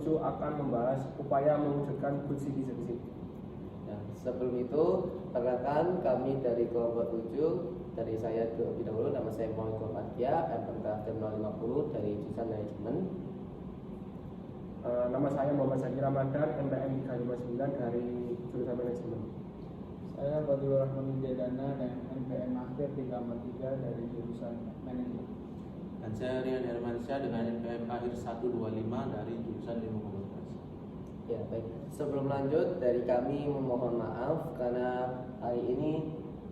7 akan membahas upaya mewujudkan good citizenship. Nah, sebelum itu, perkenalkan kami dari kelompok 7. Dari saya terlebih dahulu, nama saya Muhammad Fatia, MPK 050 dari jurusan manajemen. Nama saya Muhammad Zaki Ramadan, MPM 359 dari jurusan manajemen. Saya Badrul Rahman Widyadana dan MPM akhir 343 dari jurusan manajemen. Dan saya Rian Hermansyah dengan MPM akhir 125 dari jurusan ilmu komunikasi. Ya, baik. Sebelum lanjut, dari kami memohon maaf karena hari ini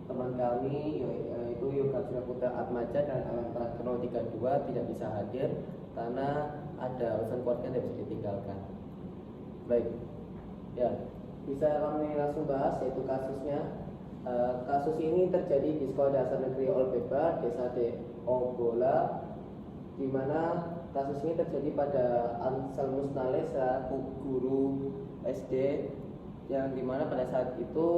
teman kami yaitu Yoga Putra Atmaja dan Alamka 032 tidak bisa hadir karena ada urusan keluarga yang tidak bisa ditinggalkan. Baik, ya bisa kami langsung bahas yaitu kasusnya. Kasus ini terjadi di Sekolah Dasar Negeri Olbeba, Desa Ogola, di mana kasus ini terjadi pada Anselmus Nalesa, guru SD, yang dimana pada saat itu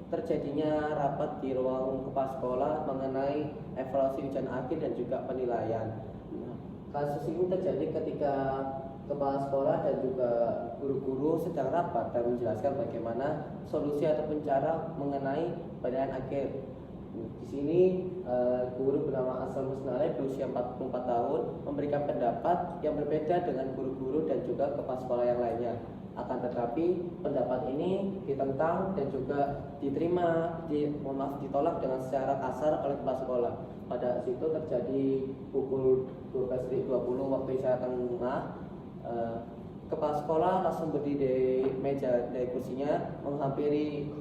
terjadinya rapat di ruang kepala sekolah mengenai evaluasi ujian akhir dan juga penilaian. Kasus ini terjadi ketika kepala sekolah dan juga guru-guru sedang rapat dan menjelaskan bagaimana solusi ataupun cara mengenai penilaian akhir. Di sini guru bernama Anselmus Nalesa berusia 44 tahun memberikan pendapat yang berbeda dengan guru-guru dan juga kepala sekolah yang lainnya. Akan tetapi pendapat ini ditentang dan juga ditolak dengan secara kasar oleh kepala sekolah. Pada situ terjadi pukul 12.20 waktu isya tengah. Kepala sekolah langsung berdiri dari meja dari kursinya, menghampiri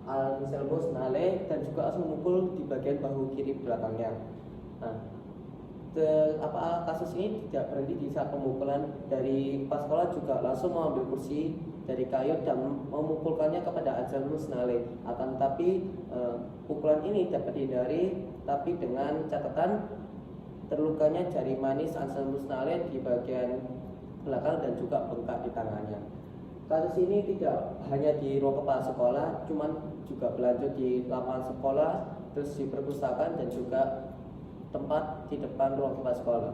Anselmus Nalesa dan juga langsung memukul di bagian bahu kiri belakangnya. Kasus ini tidak berhenti di saat pemukulan. Dari kepala sekolah juga langsung mengambil kursi dari kayu dan memukulkannya kepada Anselmus Nalesa. Akan tetapi pukulan ini dapat dihindari, tapi dengan catatan terlukanya jari manis Anselmus Nalesa di bagian belakang dan juga bengkak di tangannya. Kasus ini tidak hanya di ruang kepala sekolah, cuman juga berlanjut di lapangan sekolah, terus di perpustakaan dan juga tempat di depan ruang kepala sekolah.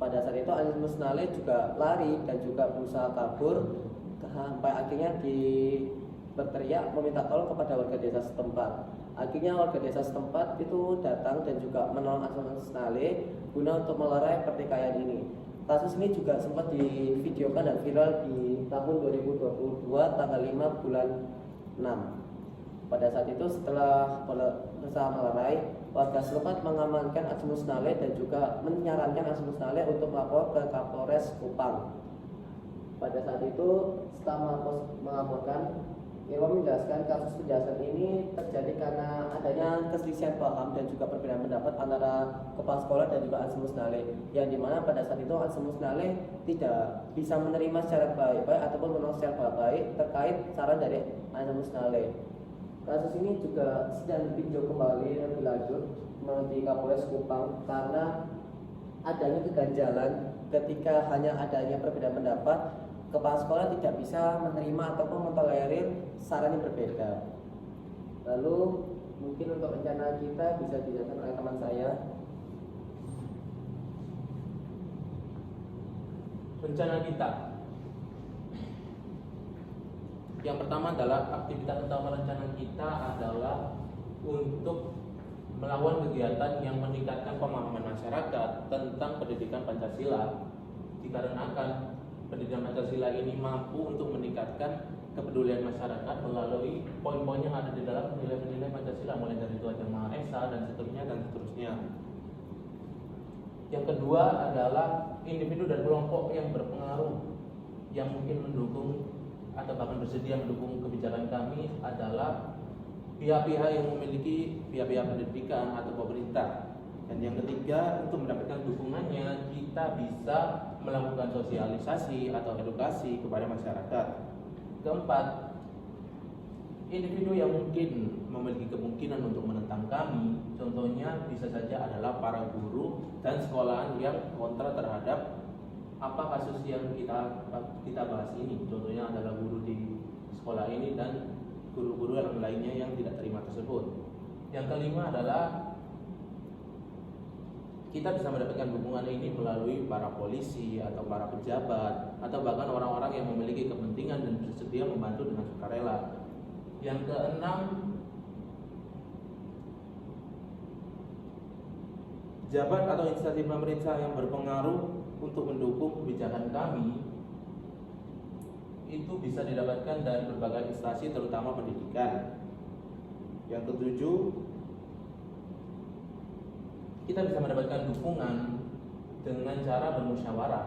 Pada saat itu Anselmus Nalesa juga lari dan juga berusaha kabur sampai akhirnya berteriak meminta tolong kepada warga desa setempat. Akhirnya warga desa setempat itu datang dan juga menolong Anselmus Nalesa guna untuk melerai pertikaian ini. Kasus ini juga sempat divideokan dan viral di tahun 2022 tanggal 5 bulan 6. Pada saat itu setelah berusaha melerai, warga setempat mengamankan Anselmus Nalesa dan juga menyarankan Anselmus Nalesa untuk melapor ke Kapolres Kupang. Pada saat itu setelah melaporkan, Irwan menjelaskan kasus penjelasan ini terjadi karena adanya keselisihan paham dan juga perbedaan pendapat antara kepala sekolah dan juga Anselmus Nalesa, yang dimana pada saat itu Anselmus Nalesa tidak bisa menerima secara baik-baik ataupun menolak secara baik terkait saran dari Anselmus Nalesa. Kasus ini juga sedang ditinjau kembali lebih lanjut melalui Kapolres Kupang karena adanya keganjalan ketika hanya adanya perbedaan pendapat. Kepala sekolah tidak bisa menerima ataupun mentolerir saran yang berbeda. Lalu mungkin untuk rencana kita bisa dijelaskan oleh teman saya. Rencana kita yang pertama adalah aktivitas utama rencana kita adalah untuk melakukan kegiatan yang meningkatkan pemahaman masyarakat tentang pendidikan Pancasila, dikarenakan pendidikan Pancasila ini mampu untuk meningkatkan kepedulian masyarakat melalui poin-poin yang ada di dalam nilai-nilai Pancasila, mulai dari Tuhan Yang Maha Esa dan seterusnya. Yang kedua adalah individu dan kelompok yang berpengaruh yang mungkin mendukung atau bahkan bersedia mendukung kebijakan kami adalah pihak-pihak yang memiliki pihak-pihak pendidikan atau pemerintah. Dan yang ketiga, untuk mendapatkan dukungannya kita bisa melakukan sosialisasi atau edukasi kepada masyarakat. Keempat, individu yang mungkin memiliki kemungkinan untuk menentang kami, contohnya bisa saja adalah para guru dan sekolahan yang kontra terhadap apa kasus yang kita bahas ini. Contohnya adalah guru di sekolah ini dan guru-guru yang lainnya yang tidak terima tersebut. Yang kelima adalah kita bisa mendapatkan dukungan ini melalui para polisi atau para pejabat atau bahkan orang-orang yang memiliki kepentingan dan bersedia membantu dengan sukarela. Yang keenam, jabat atau instansi pemerintah yang berpengaruh untuk mendukung kebijakan kami itu bisa didapatkan dari berbagai instansi terutama pendidikan. Yang ketujuh, kita bisa mendapatkan dukungan dengan cara bermusyawarah.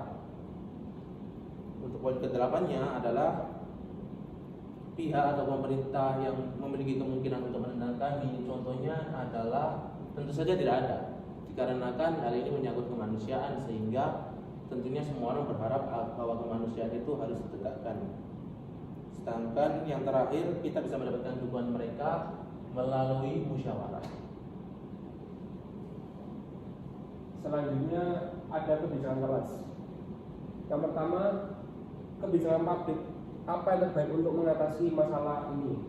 Untuk poin ke-8-nya adalah pihak atau pemerintah yang memiliki kemungkinan untuk menentang kami, contohnya adalah tentu saja tidak ada, dikarenakan hal ini menyangkut kemanusiaan, sehingga tentunya semua orang berharap bahwa kemanusiaan itu harus ditegakkan. Sedangkan yang terakhir, kita bisa mendapatkan dukungan mereka melalui musyawarah. Selanjutnya ada kebijakan kelas. Yang pertama, kebijakan publik. Apa yang terbaik untuk mengatasi masalah ini?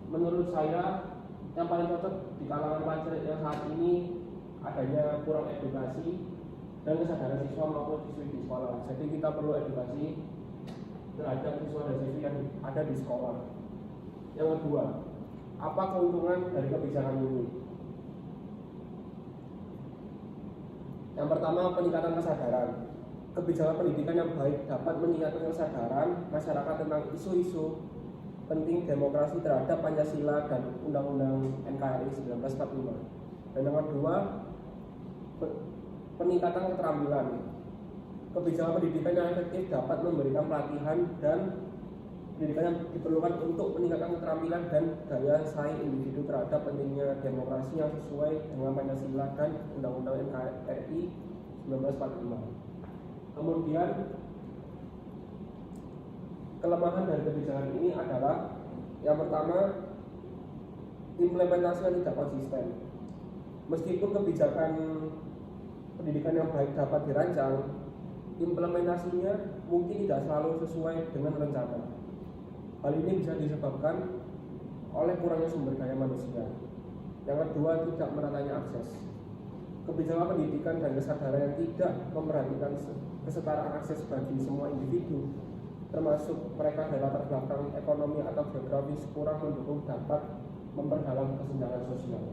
Menurut saya, yang paling cocok di kalangan pelajar yang saat ini adanya kurang edukasi dan kesadaran siswa maupun siswi di sekolah. Jadi kita perlu edukasi terhadap siswa dan siswi yang ada di sekolah. Yang kedua, apa keuntungan dari kebijakan ini? Yang pertama, peningkatan kesadaran. Kebijakan pendidikan yang baik dapat meningkatkan kesadaran masyarakat tentang isu-isu penting demokrasi terhadap Pancasila dan Undang-Undang NKRI 1945. Dan yang kedua, peningkatan keterampilan. Kebijakan pendidikan yang efektif dapat memberikan pelatihan dan pendidikan yang diperlukan untuk meningkatkan keterampilan dan daya saing individu terhadap pentingnya demokrasi yang sesuai dengan Pancasila dan Undang-Undang NKRI 1945. Kemudian kelemahan dari kebijakan ini adalah yang pertama, implementasi yang tidak konsisten. Meskipun kebijakan pendidikan yang baik dapat dirancang, implementasinya mungkin tidak selalu sesuai dengan rencana. Hal ini bisa disebabkan oleh kurangnya sumber daya manusia. Yang kedua, tidak meratanya akses. Kebijakan pendidikan dan kesadaran yang tidak memperhatikan kesetaraan akses bagi semua individu, termasuk mereka dari latar belakang ekonomi atau geografis kurang mendukung, dapat memperdalam kesenjangan sosial.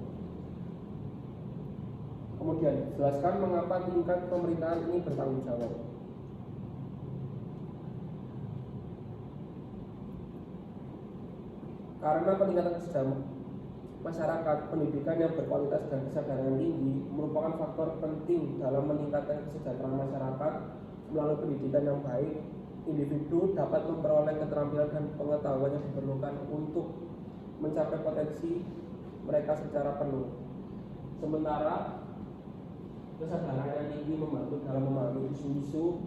Kemudian, jelaskan mengapa tingkat pemerintahan ini bertanggung jawab. Karena peningkatan kesejahteraan masyarakat, pendidikan yang berkualitas dan kesadaran yang tinggi merupakan faktor penting dalam meningkatkan kesejahteraan masyarakat. Melalui pendidikan yang baik, individu dapat memperoleh keterampilan dan pengetahuan yang diperlukan untuk mencapai potensi mereka secara penuh. Sementara kesadaran yang tinggi membantu dalam memahami isu-isu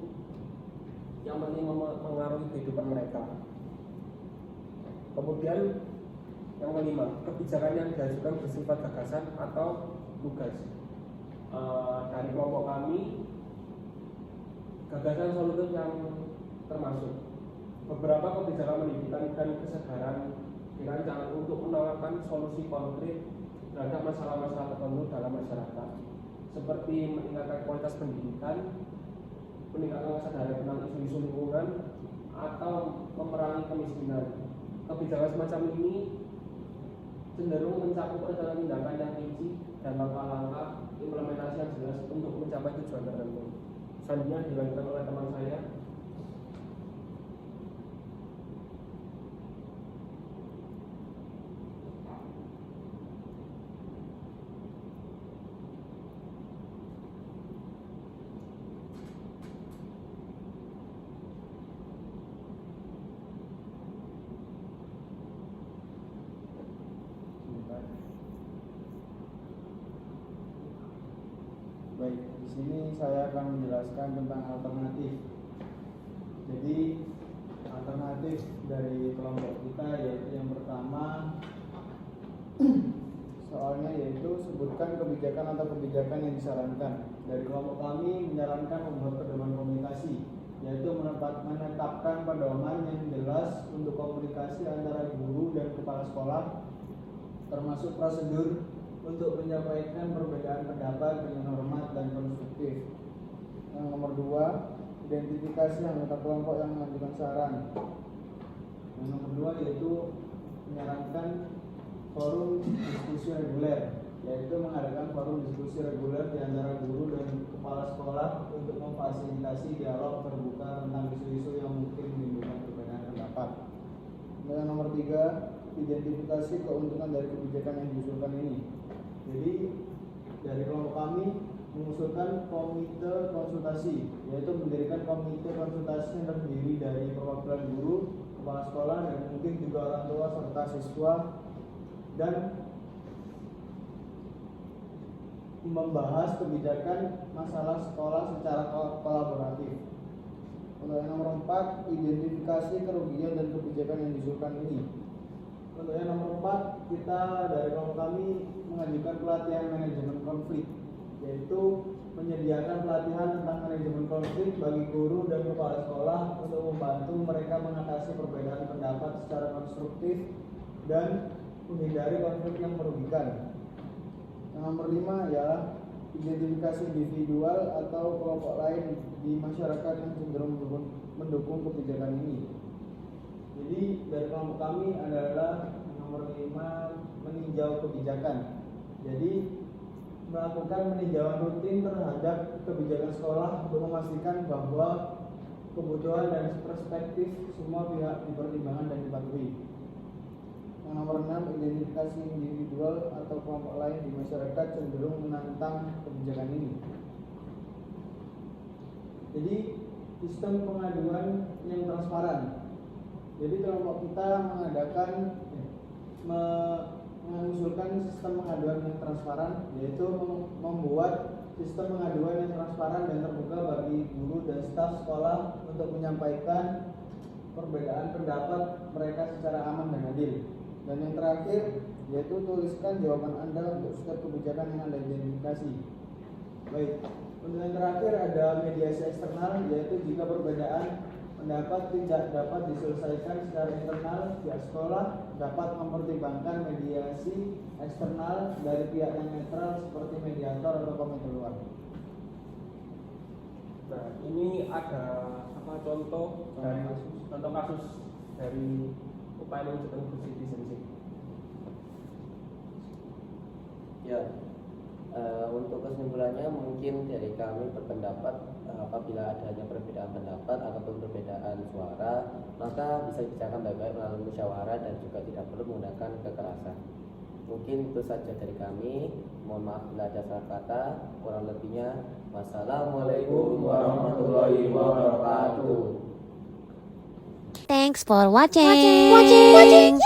yang penting mengaruhi kehidupan mereka. Kemudian yang kelima, kebijakan yang diajukan bersifat gagasan atau tugas. Dari kelompok kami, gagasan solutif yang termasuk beberapa kebijakan pendidikan dan kesadaran dirancang untuk menawarkan solusi konkret terhadap masalah-masalah tertentu dalam masyarakat, seperti meningkatkan kualitas pendidikan, meningkatkan kesadaran tentang isu-isu lingkungan, atau memerangi kemiskinan. Kebijakan semacam ini cenderung mencakup rencana tindakan yang rinci dan langkah-langkah implementasi yang jelas untuk mencapai tujuan tertentu. Selanjutnya dilanjutkan oleh teman saya. Baik, di sini saya akan menjelaskan tentang alternatif. Jadi alternatif dari kelompok kita yaitu yang pertama soalnya yaitu sebutkan kebijakan atau kebijakan yang disarankan. Dari kelompok kami menyarankan membuat pedoman komunikasi, yaitu menetapkan pedoman yang jelas untuk komunikasi antara guru dan kepala sekolah, termasuk prosedur untuk menyampaikan perbedaan pendapat dengan hormat dan konstruktif. Yang nomor 2, identifikasi anggota kelompok yang mengajukan saran. Yang nomor 2 yaitu menyarankan forum diskusi reguler, yaitu mengadakan forum diskusi reguler di antara guru dan kepala sekolah untuk memfasilitasi dialog terbuka tentang isu-isu yang mungkin menimbulkan perbedaan pendapat. Dan yang nomor 3, identifikasi keuntungan dari kebijakan yang diusulkan ini. Jadi dari kelompok kami mengusulkan komite konsultasi, yaitu mendirikan komite konsultasi yang terdiri dari perwakilan guru, kepala sekolah, dan mungkin juga orang tua serta siswa, dan membahas kebijakan masalah sekolah secara kolaboratif. Untuk yang nomor 4, identifikasi kerugian dan kebijakan yang diusulkan ini. Untuk yang nomor 4, kita dari kelompok kami mengajukan pelatihan manajemen konflik, yaitu menyediakan pelatihan tentang manajemen konflik bagi guru dan kepala sekolah untuk membantu mereka mengatasi perbedaan pendapat secara konstruktif dan menghindari konflik yang merugikan. Yang nomor 5 ialah identifikasi individual atau kelompok lain di masyarakat yang cenderung mendukung kebijakan ini. Jadi dari kelompok kami adalah nomor 5, meninjau kebijakan. Jadi melakukan peninjauan rutin terhadap kebijakan sekolah untuk memastikan bahwa kebutuhan dan perspektif semua pihak dipertimbangkan dan dipatuhi. Yang nomor 6, identifikasi individual atau kelompok lain di masyarakat cenderung menantang kebijakan ini. Jadi sistem pengaduan yang transparan. Jadi kelompok kita mengusulkan sistem pengaduan yang transparan, yaitu membuat sistem pengaduan yang transparan dan terbuka bagi guru dan staf sekolah untuk menyampaikan perbedaan pendapat mereka secara aman dan adil. Dan yang terakhir yaitu tuliskan jawaban Anda untuk setiap kebijakan yang Anda identifikasi. Baik, untuk yang terakhir ada mediasi eksternal, yaitu jika perbedaan pendapat tidak dapat diselesaikan secara internal, pihak sekolah dapat mempertimbangkan mediasi eksternal dari pihak yang netral seperti mediator atau komite luar. Nah, ini ada contoh kasus dari upaya mewujudkan good citizenship. Ya, untuk kesimpulannya mungkin dari kami berpendapat apabila adanya perbedaan pendapat ataupun perbedaan suara, maka bisa dibicarakan baik-baik melalui musyawarah dan juga tidak perlu menggunakan kekerasan. Mungkin itu saja dari kami. Mohon maaf bila ada salah kata. Kurang lebihnya, wassalamualaikum warahmatullahi wabarakatuh. Thanks for watching.